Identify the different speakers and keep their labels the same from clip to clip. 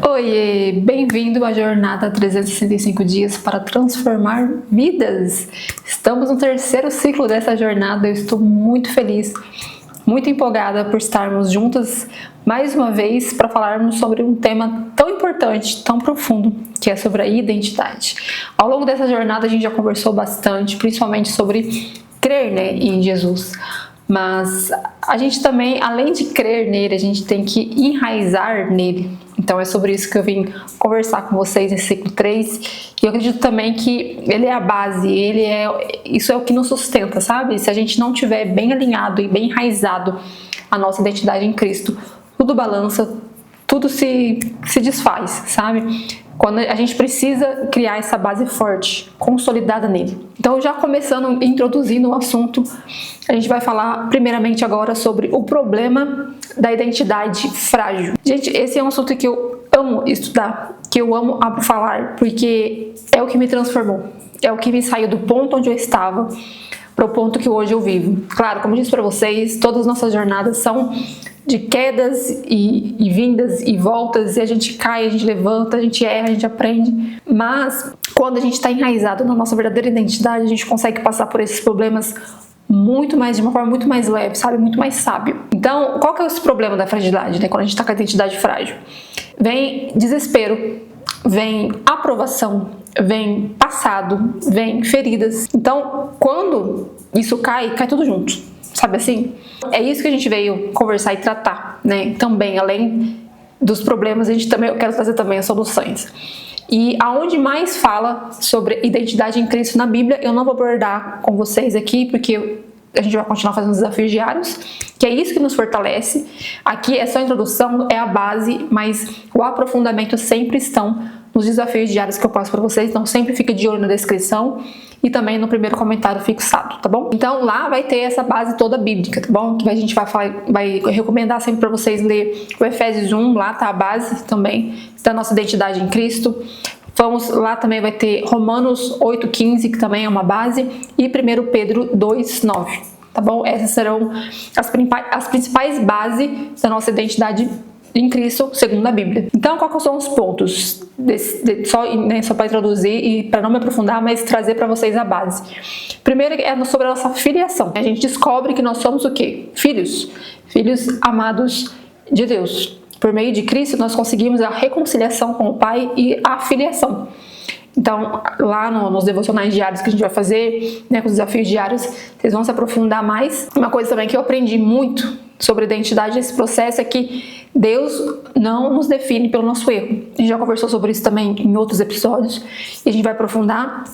Speaker 1: Oiê, bem-vindo à jornada 365 dias para transformar vidas. Estamos no terceiro ciclo dessa jornada. Eu estou muito feliz, muito empolgada por estarmos juntas mais uma vez para falarmos sobre um tema tão importante, tão profundo, que é sobre a identidade. Ao longo dessa jornada a gente já conversou bastante, principalmente sobre crer, em Jesus. Mas a gente também, além de crer nele, a gente tem que enraizar nele. Então é sobre isso que eu vim conversar com vocês nesse ciclo 3. E eu acredito também que ele é a base, isso é o que nos sustenta, sabe? Se a gente não tiver bem alinhado e bem enraizado a nossa identidade em Cristo, tudo balança, tudo se desfaz, sabe? Quando a gente precisa criar essa base forte, consolidada nele. Então, já começando, introduzindo o assunto, a gente vai falar primeiramente agora sobre o problema da identidade frágil. Gente, esse é um assunto que eu amo estudar, que eu amo falar, porque é o que me transformou, é o que me saiu do ponto onde eu estava para o ponto que hoje eu vivo. Claro, como eu disse para vocês, todas as nossas jornadas são de quedas e vindas e voltas, e a gente cai, a gente levanta, a gente erra, a gente aprende. Mas quando a gente está enraizado na nossa verdadeira identidade, a gente consegue passar por esses problemas de uma forma muito mais leve, sabe? Muito mais sábio. Então, qual que é esse problema da fragilidade, quando a gente está com a identidade frágil? Vem desespero, vem aprovação, vem passado, vem feridas. Então, quando isso cai tudo junto, sabe assim? É isso que a gente veio conversar e tratar, Também, além dos problemas, eu quero trazer também as soluções. E aonde mais fala sobre identidade em Cristo na Bíblia, eu não vou abordar com vocês aqui, porque a gente vai continuar fazendo desafios diários, que é isso que nos fortalece. Aqui é só a introdução, é a base, mas o aprofundamento sempre estão nos desafios diários que eu passo para vocês, então sempre fica de olho na descrição e também no primeiro comentário fixado, tá bom? Então lá vai ter essa base toda bíblica, tá bom? Que a gente vai recomendar sempre para vocês ler o Efésios 1, lá tá a base também da nossa identidade em Cristo. Lá também vai ter Romanos 8,15, que também é uma base, e 1 Pedro 2,9, tá bom? Essas serão as principais bases da nossa identidade em Cristo, segundo a Bíblia. Então, quais são os pontos? Só para introduzir e para não me aprofundar, mas trazer para vocês a base. Primeiro é sobre a nossa filiação. A gente descobre que nós somos o quê? Filhos amados de Deus. Por meio de Cristo, nós conseguimos a reconciliação com o Pai e a filiação. Então, lá nos devocionais diários que a gente vai fazer, com os desafios diários, vocês vão se aprofundar mais. Uma coisa também que eu aprendi muito sobre identidade nesse processo é que Deus não nos define pelo nosso erro. A gente já conversou sobre isso também em outros episódios, e a gente vai aprofundar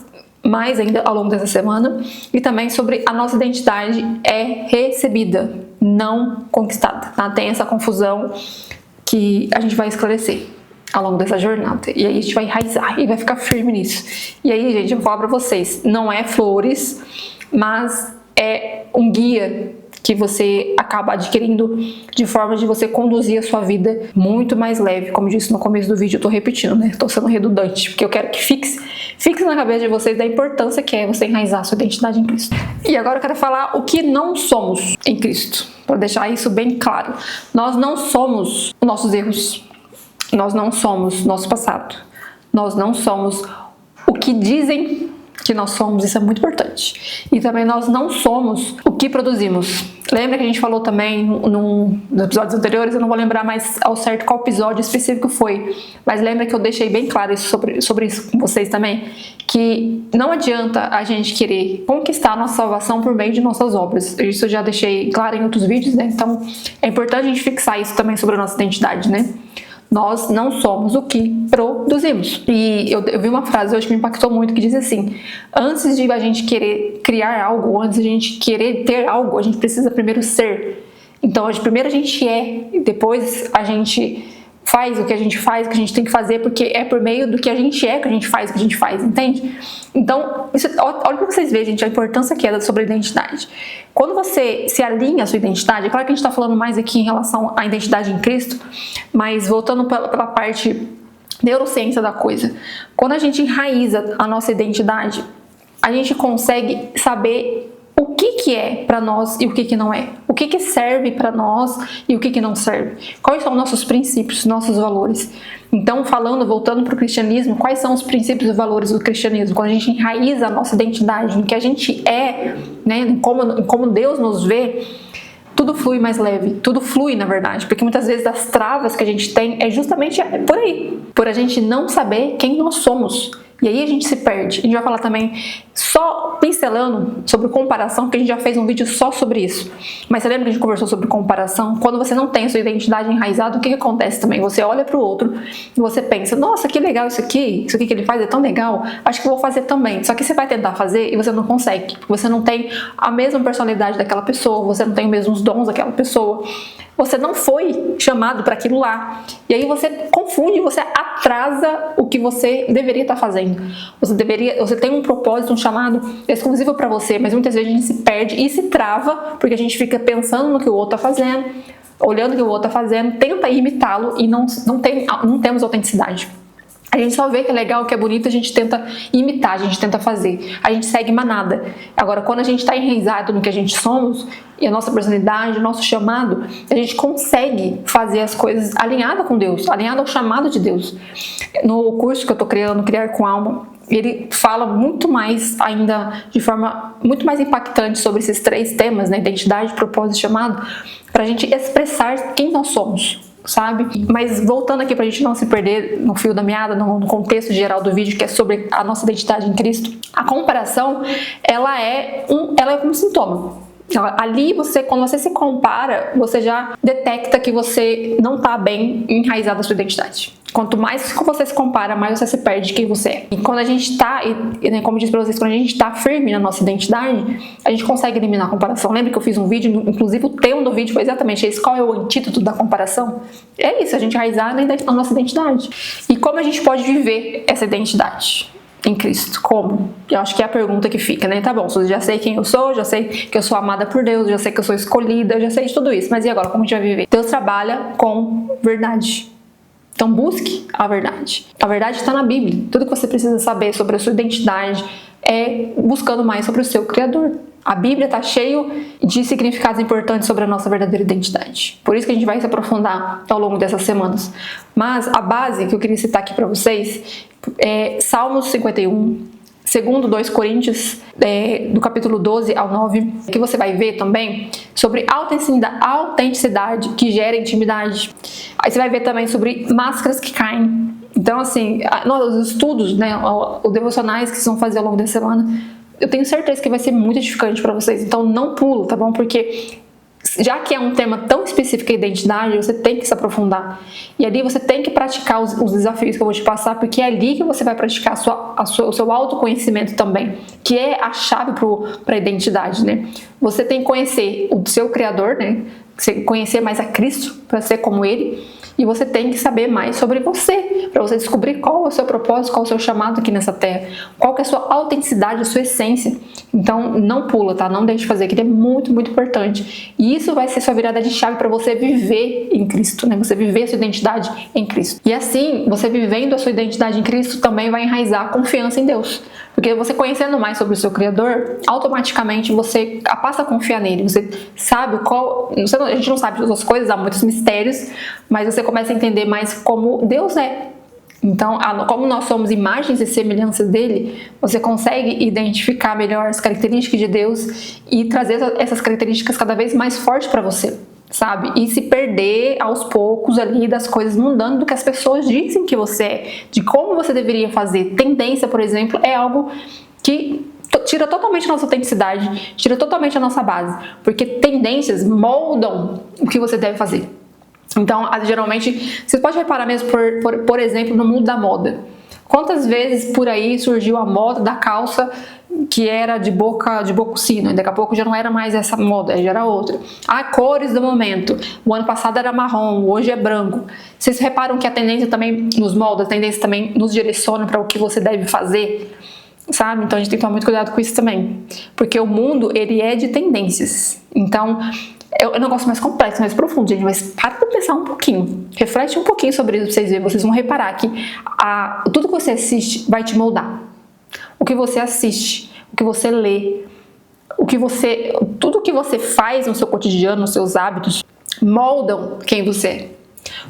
Speaker 1: mais ainda ao longo dessa semana. E também sobre a nossa identidade é recebida, não conquistada, tá? Tem essa confusão que a gente vai esclarecer ao longo dessa jornada, e aí a gente vai enraizar e vai ficar firme nisso. E aí, gente, eu vou falar pra vocês, não é flores, mas é um guia que você acaba adquirindo de forma de você conduzir a sua vida muito mais leve. Como eu disse no começo do vídeo, eu tô repetindo, tô sendo redundante, porque eu quero que fixe na cabeça de vocês da importância que é você enraizar a sua identidade em Cristo. E agora eu quero falar o que não somos em Cristo, para deixar isso bem claro. Nós não somos os nossos erros, nós não somos nosso passado, nós não somos o que dizem que nós somos, isso é muito importante. E também nós não somos o que produzimos. Lembra que a gente falou também nos episódios anteriores, eu não vou lembrar mais ao certo qual episódio específico foi, mas lembra que eu deixei bem claro sobre isso com vocês também, que não adianta a gente querer conquistar a nossa salvação por meio de nossas obras. Isso eu já deixei claro em outros vídeos, Então é importante a gente fixar isso também sobre a nossa identidade, Nós não somos o que produzimos. E eu vi uma frase hoje que me impactou muito, que diz assim: antes de a gente querer criar algo, antes de a gente querer ter algo, a gente precisa primeiro ser. Então, primeiro a gente é, e depois a gente faz o que a gente faz, o que a gente tem que fazer, porque é por meio do que a gente é que a gente faz o que a gente faz, entende? Então, olha para vocês verem, gente, a importância que é sobre a identidade. Quando você se alinha à sua identidade, é claro que a gente está falando mais aqui em relação à identidade em Cristo, mas voltando pela parte neurociência da coisa, quando a gente enraiza a nossa identidade, a gente consegue saber o que é para nós e o que não é. O que serve para nós e o que não serve. Quais são nossos princípios, nossos valores. Então, voltando para o cristianismo, quais são os princípios e valores do cristianismo? Quando a gente enraiza a nossa identidade, no que a gente é, né, como Deus nos vê, tudo flui mais leve, tudo flui na verdade, porque muitas vezes as travas que a gente tem é justamente por aí, por a gente não saber quem nós somos. E aí a gente se perde. A gente vai falar também, só pincelando sobre comparação, porque a gente já fez um vídeo só sobre isso. Mas você lembra que a gente conversou sobre comparação? Quando você não tem a sua identidade enraizada, o que acontece também? Você olha para o outro e você pensa, nossa, que legal isso aqui que ele faz é tão legal, acho que eu vou fazer também. Só que você vai tentar fazer e você não consegue, porque você não tem a mesma personalidade daquela pessoa, você não tem os mesmos dons daquela pessoa. Você não foi chamado para aquilo lá. E aí você confunde, você atrasa o que você deveria estar fazendo. Você tem um propósito, um chamado exclusivo para você, mas muitas vezes a gente se perde e se trava, porque a gente fica pensando no que o outro está fazendo, olhando o que o outro está fazendo, tenta imitá-lo e não temos autenticidade. A gente só vê que é legal, que é bonito, a gente tenta imitar, a gente tenta fazer, a gente segue manada. Agora, quando a gente está enraizado no que a gente somos, e a nossa personalidade, o nosso chamado, a gente consegue fazer as coisas alinhada com Deus, alinhada ao chamado de Deus. No curso que eu estou criando, Criar com Alma, ele fala muito mais ainda, de forma muito mais impactante sobre esses 3 temas, né? Identidade, propósito e chamado, para a gente expressar quem nós somos. Sabe? Mas voltando aqui pra gente não se perder no fio da meada, no contexto geral do vídeo, que é sobre a nossa identidade em Cristo, a comparação, ela é como um sintoma. Ali, quando você se compara, você já detecta que você não está bem enraizado na sua identidade. Quanto mais você se compara, mais você se perde de quem você é. E quando a gente está, como eu disse para vocês, quando a gente está firme na nossa identidade, a gente consegue eliminar a comparação. Lembra que eu fiz um vídeo, inclusive o tema do vídeo foi exatamente esse, qual é o antídoto da comparação? É isso, a gente enraizar na nossa identidade. E como a gente pode viver essa identidade em Cristo? Como? Eu acho que é a pergunta que fica, né? Tá bom, eu já sei quem eu sou, já sei que eu sou amada por Deus, já sei que eu sou escolhida, já sei de tudo isso, mas e agora, como a gente vai viver? Deus trabalha com verdade. Então busque a verdade. A verdade está na Bíblia. Tudo que você precisa saber sobre a sua identidade é buscando mais sobre o seu Criador. A Bíblia está cheio de significados importantes sobre a nossa verdadeira identidade. Por isso que a gente vai se aprofundar ao longo dessas semanas. Mas a base que eu queria citar aqui para vocês é Salmos 51, segundo 2 Coríntios, do capítulo 12 ao 9, que você vai ver também sobre autenticidade que gera intimidade. Aí você vai ver também sobre máscaras que caem. Então, assim, os estudos, né, os devocionais que vocês vão fazer ao longo da semana, eu tenho certeza que vai ser muito edificante para vocês. Então, não pulo, tá bom? Porque já que é um tema tão específico, a identidade, você tem que se aprofundar. E ali você tem que praticar os desafios que eu vou te passar, porque é ali que você vai praticar o seu autoconhecimento também, que é a chave para a identidade, né? Você tem que conhecer o seu Criador, né? Conhecer mais a Cristo para ser como Ele. E você tem que saber mais sobre você, para você descobrir qual é o seu propósito, qual é o seu chamado aqui nessa terra, qual que é a sua autenticidade, a sua essência. Então, não pula, tá? Não deixe de fazer, que é muito, muito importante. E isso vai ser sua virada de chave para você viver em Cristo, né? Você viver a sua identidade em Cristo. E assim, você vivendo a sua identidade em Cristo também vai enraizar a confiança em Deus. Porque você conhecendo mais sobre o seu Criador, automaticamente você passa a confiar nele. Você sabe a gente não sabe todas as coisas, há muitos mistérios, mas você começa a entender mais como Deus é. Então, como nós somos imagens e semelhanças dele, você consegue identificar melhor as características de Deus e trazer essas características cada vez mais fortes para você, sabe? E se perder aos poucos ali das coisas mudando do que as pessoas dizem que você é, de como você deveria fazer. Tendência, por exemplo, é algo que tira totalmente a nossa autenticidade, tira totalmente a nossa base, porque tendências moldam o que você deve fazer. Então, geralmente, você pode reparar mesmo, por exemplo, no mundo da moda. Quantas vezes por aí surgiu a moda da calça que era de boca sino, e daqui a pouco já não era mais essa moda, já era outra. Cores do momento. O ano passado era marrom, hoje é branco. Vocês reparam que a tendência também nos molda, a tendência também nos direciona para o que você deve fazer, sabe? Então a gente tem que tomar muito cuidado com isso também. Porque o mundo, ele é de tendências. Então, é um negócio mais complexo, mais profundo, gente, mas para pra pensar um pouquinho. Reflete um pouquinho sobre isso pra vocês verem. Vocês vão reparar que tudo que você assiste vai te moldar. O que você assiste, o que você lê, tudo que você faz no seu cotidiano, nos seus hábitos, moldam quem você é.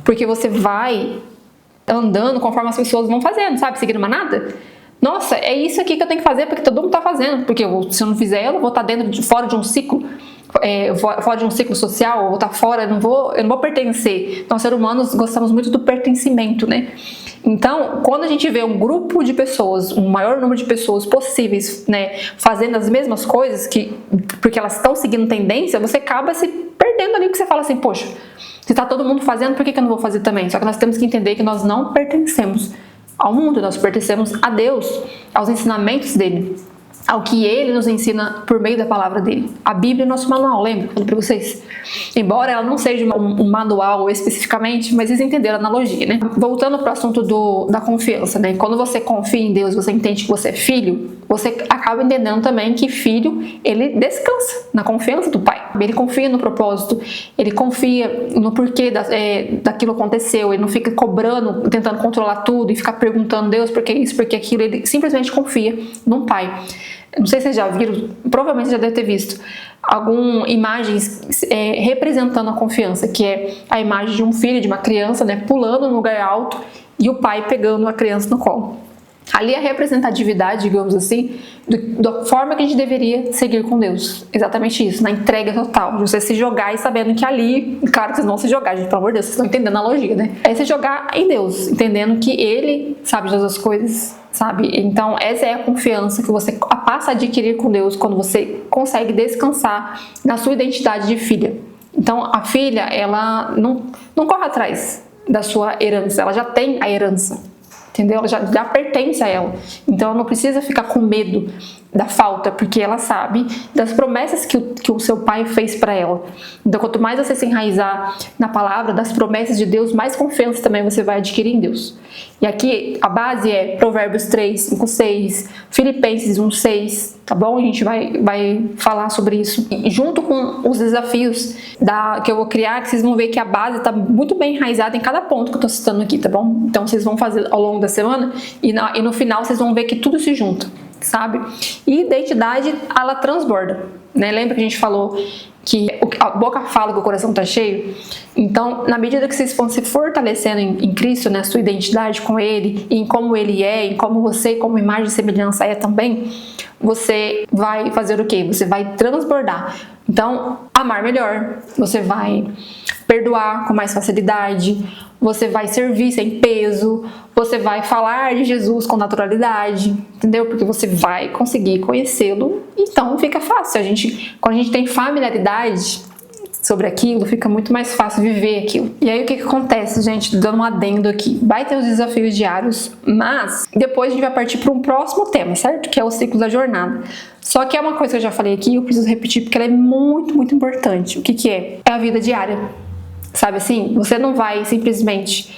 Speaker 1: Porque você vai andando conforme as pessoas vão fazendo, sabe? Seguindo manada. Nossa, é isso aqui que eu tenho que fazer porque todo mundo tá fazendo. Porque se eu não fizer, eu vou estar fora de um ciclo. Fora de um ciclo social, eu vou estar fora, eu não vou pertencer. Nós, seres humanos, gostamos muito do pertencimento, né? Então, quando a gente vê um grupo de pessoas, um maior número de pessoas possíveis, né, fazendo as mesmas coisas, porque elas estão seguindo tendência, você acaba se perdendo ali, porque você fala assim, poxa, se está todo mundo fazendo, por que eu não vou fazer também? Só que nós temos que entender que nós não pertencemos ao mundo, nós pertencemos a Deus, aos ensinamentos dele, ao que ele nos ensina por meio da palavra dele. A Bíblia é nosso manual, lembra? Falei para vocês. Embora ela não seja um manual especificamente, mas vocês entenderam a analogia, né? Voltando para o assunto da confiança, né? Quando você confia em Deus, você entende que você é filho, você acaba entendendo também que filho, ele descansa na confiança do pai. Ele confia no propósito, ele confia no porquê daquilo aconteceu, ele não fica cobrando, tentando controlar tudo e ficar perguntando, Deus, por que isso, por que aquilo, ele simplesmente confia num pai. Não sei se vocês já viram, provavelmente já deve ter visto algumas imagens representando a confiança, que é a imagem de um filho, de uma criança, né, pulando no lugar alto e o pai pegando a criança no colo. Ali é a representatividade, digamos assim, da forma que a gente deveria seguir com Deus. Exatamente isso, na entrega total. De você se jogar e sabendo que ali, claro que vocês não vão se jogar, gente, pelo amor de Deus, vocês estão entendendo a lógica, né? É se jogar em Deus, entendendo que Ele sabe de todas as coisas, sabe? Então, essa é a confiança que você passa a adquirir com Deus quando você consegue descansar na sua identidade de filha. Então, a filha, ela não corre atrás da sua herança, ela já tem a herança. Entendeu? Ela já pertence a ela. Então ela não precisa ficar com medo da falta, porque ela sabe das promessas que o seu pai fez para ela. Então quanto mais você se enraizar na palavra, das promessas de Deus, mais confiança também você vai adquirir em Deus. E aqui a base é Provérbios 3, 5, 6, Filipenses 1, 6, tá bom? A gente vai falar sobre isso. E junto com os desafios que eu vou criar, que vocês vão ver que a base está muito bem enraizada em cada ponto que eu estou citando aqui, tá bom? Então vocês vão fazer ao longo da semana e no final vocês vão ver que tudo se junta, sabe? E identidade, ela transborda, né? Lembra que a gente falou que a boca fala que o coração tá cheio? Então, na medida que vocês vão se fortalecendo em Cristo, né, sua identidade com Ele, em como Ele é, em como você, como imagem e semelhança é também, você vai fazer o quê? Você vai transbordar. Então, amar melhor, você vai perdoar com mais facilidade, você vai servir sem peso, você vai falar de Jesus com naturalidade, entendeu? Porque você vai conseguir conhecê-lo, então fica fácil. Quando a gente tem familiaridade sobre aquilo, fica muito mais fácil viver aquilo. E aí o que acontece, gente? Dando um adendo aqui. Vai ter os desafios diários, mas depois a gente vai partir para um próximo tema, certo? Que é o ciclo da jornada. Só que é uma coisa que eu já falei aqui, eu preciso repetir porque ela é muito, muito importante. O que é? É a vida diária. Sabe assim? Você não vai simplesmente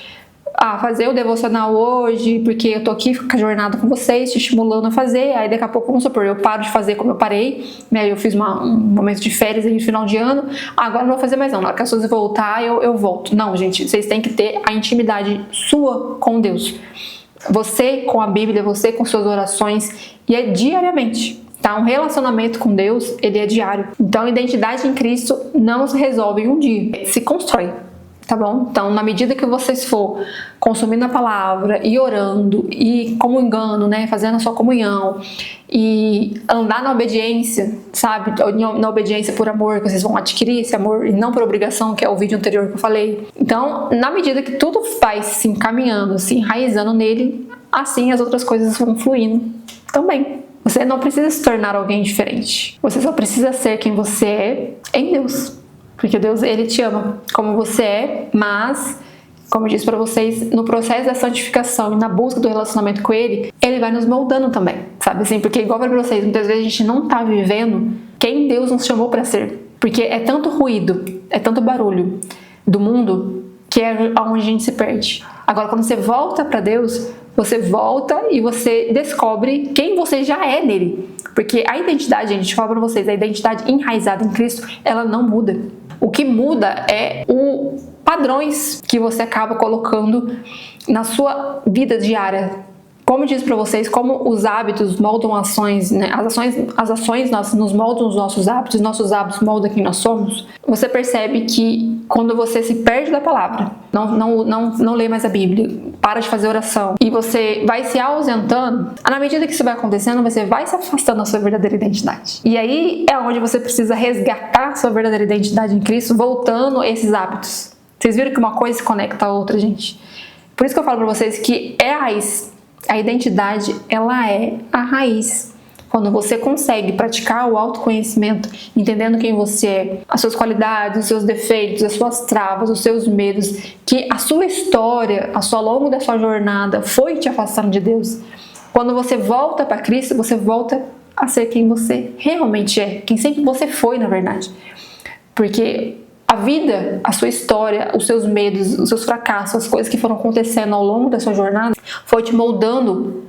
Speaker 1: fazer o devocional hoje porque eu tô aqui com a jornada com vocês, te estimulando a fazer, aí daqui a pouco, vamos supor, eu paro de fazer como eu parei, né? Eu fiz um momento de férias aí no final de ano, agora não vou fazer mais não, na hora que as coisas voltar eu volto. Não, gente, vocês têm que ter a intimidade sua com Deus. Você com a Bíblia, você com suas orações, e é diariamente. Tá? Um relacionamento com Deus, ele é diário. Então, a identidade em Cristo não se resolve em um dia, se constrói, tá bom? Então, na medida que vocês for consumindo a palavra e orando e comungando, né, fazendo a sua comunhão e andar na obediência, sabe? Na obediência por amor, que vocês vão adquirir esse amor e não por obrigação, que é o vídeo anterior que eu falei. Então, na medida que tudo vai se encaminhando, se enraizando nele, assim as outras coisas vão fluindo também. Você não precisa se tornar alguém diferente. Você só precisa ser quem você é em Deus. Porque Deus, Ele te ama como você é, mas, como eu disse para vocês, no processo da santificação e na busca do relacionamento com Ele, Ele vai nos moldando também, sabe assim? Porque, igual para vocês, muitas vezes a gente não tá vivendo quem Deus nos chamou para ser. Porque é tanto ruído, é tanto barulho do mundo que é onde a gente se perde. Agora, quando você volta para Deus, você volta e você descobre quem você já é nele. Porque a identidade, gente, fala pra vocês, a identidade enraizada em Cristo, ela não muda. O que muda é os padrões que você acaba colocando na sua vida diária, Como eu disse para vocês, como os hábitos moldam ações, né? As ações nos moldam os nossos hábitos moldam quem nós somos. Você percebe que quando você se perde da palavra, não lê mais a Bíblia, para de fazer oração, e você vai se ausentando, na medida que isso vai acontecendo, você vai se afastando da sua verdadeira identidade. E aí é onde você precisa resgatar sua verdadeira identidade em Cristo, voltando a esses hábitos. Vocês viram que uma coisa se conecta à outra, gente? Por isso que eu falo para vocês que é a raiz. A identidade, ela é a raiz. Quando você consegue praticar o autoconhecimento, entendendo quem você é, as suas qualidades, os seus defeitos, as suas travas, os seus medos, que a sua história, ao longo da sua jornada, foi te afastando de Deus. Quando você volta para Cristo, você volta a ser quem você realmente é, quem sempre você foi, na verdade. Porque a vida, a sua história, os seus medos, os seus fracassos, as coisas que foram acontecendo ao longo da sua jornada, foi te moldando,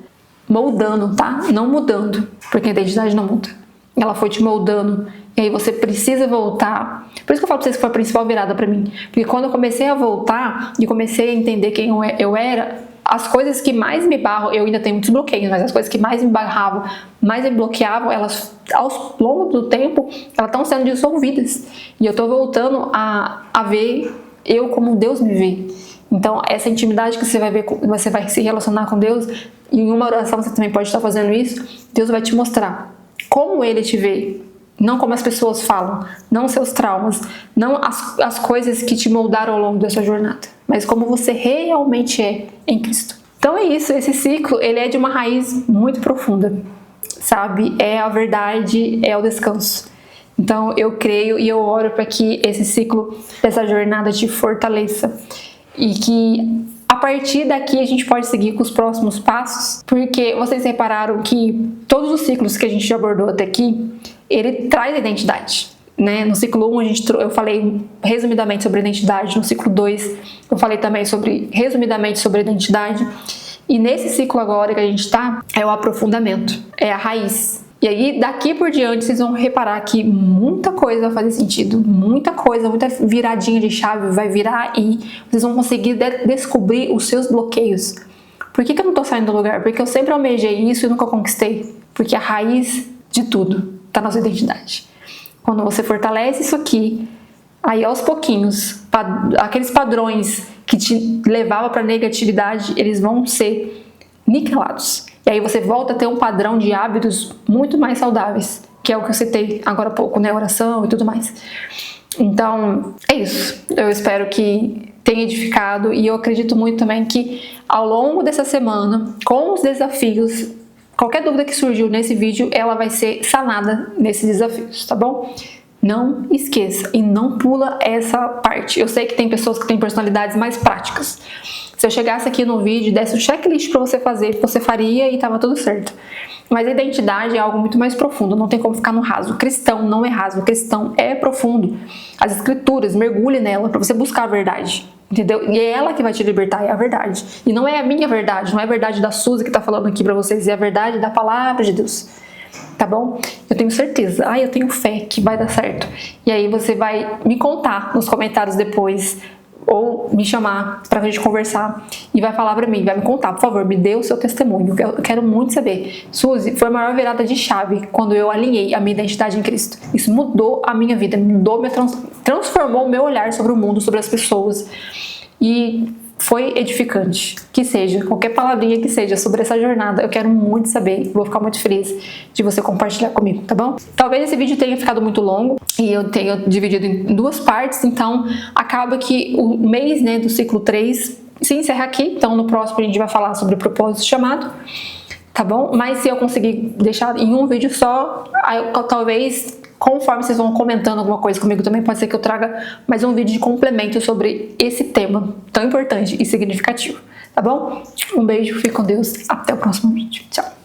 Speaker 1: tá? Não mudando, porque a identidade não muda. Ela foi te moldando, e aí você precisa voltar. Por isso que eu falo pra vocês que foi a principal virada pra mim. Porque quando eu comecei a voltar e comecei a entender quem eu era, as coisas que mais me barram, eu ainda tenho muitos bloqueios, mas as coisas que mais me barravam, mais me bloqueavam, elas, ao longo do tempo, elas estão sendo dissolvidas. E eu tô voltando a ver eu como Deus me vê. Então, essa intimidade que você vai ver, você vai se relacionar com Deus, e em uma oração você também pode estar fazendo isso, Deus vai te mostrar como Ele te vê. Não como as pessoas falam, não seus traumas, não as coisas que te moldaram ao longo da sua jornada, mas como você realmente é em Cristo. Então é isso, esse ciclo, ele é de uma raiz muito profunda, sabe? É a verdade, é o descanso. Então eu creio e eu oro para que esse ciclo dessa jornada te fortaleça e que a partir daqui a gente pode seguir com os próximos passos, porque vocês repararam que todos os ciclos que a gente já abordou até aqui, ele traz identidade, né? No ciclo 1 eu falei resumidamente sobre identidade, no ciclo 2 eu falei também resumidamente sobre identidade, e nesse ciclo agora que a gente está, é o aprofundamento, é a raiz. E aí, daqui por diante, vocês vão reparar que muita coisa vai fazer sentido, muita coisa, muita viradinha de chave vai virar e vocês vão conseguir descobrir os seus bloqueios. Por que eu não tô saindo do lugar? Porque eu sempre almejei isso e nunca conquistei. Porque a raiz de tudo tá na sua identidade. Quando você fortalece isso aqui, aí aos pouquinhos, aqueles padrões que te levavam para negatividade, eles vão ser niquelados. E aí você volta a ter um padrão de hábitos muito mais saudáveis, que é o que eu citei agora há pouco, né? Oração e tudo mais. Então, é isso. Eu espero que tenha edificado, e eu acredito muito também que ao longo dessa semana, com os desafios, qualquer dúvida que surgiu nesse vídeo, ela vai ser sanada nesses desafios, tá bom? Não esqueça e não pula essa parte. Eu sei que tem pessoas que têm personalidades mais práticas. Se eu chegasse aqui no vídeo e desse um checklist para você fazer, você faria e tava tudo certo. Mas a identidade é algo muito mais profundo, não tem como ficar no raso. O cristão não é raso, o cristão é profundo. As escrituras, mergulhe nela para você buscar a verdade, entendeu? E é ela que vai te libertar, é a verdade. E não é a minha verdade, não é a verdade da Suzy que tá falando aqui para vocês, é a verdade da palavra de Deus. Tá bom? Eu tenho certeza, eu tenho fé que vai dar certo. E aí você vai me contar nos comentários depois, ou me chamar pra gente conversar e vai falar pra mim, vai me contar, por favor, me dê o seu testemunho. Eu quero muito saber. Suzy, foi a maior virada de chave quando eu alinhei a minha identidade em Cristo. Isso mudou a minha vida, transformou o meu olhar sobre o mundo, sobre as pessoas, e foi edificante. Que seja, qualquer palavrinha que seja sobre essa jornada, eu quero muito saber, vou ficar muito feliz de você compartilhar comigo, tá bom? Talvez esse vídeo tenha ficado muito longo e eu tenha dividido em duas partes, então acaba que o mês, né, do ciclo 3 se encerra aqui. Então no próximo a gente vai falar sobre o propósito chamado, tá bom? Mas se eu conseguir deixar em um vídeo só, talvez, conforme vocês vão comentando alguma coisa comigo também, pode ser que eu traga mais um vídeo de complemento sobre esse tema tão importante e significativo, tá bom? Um beijo, fique com Deus, até o próximo vídeo, tchau!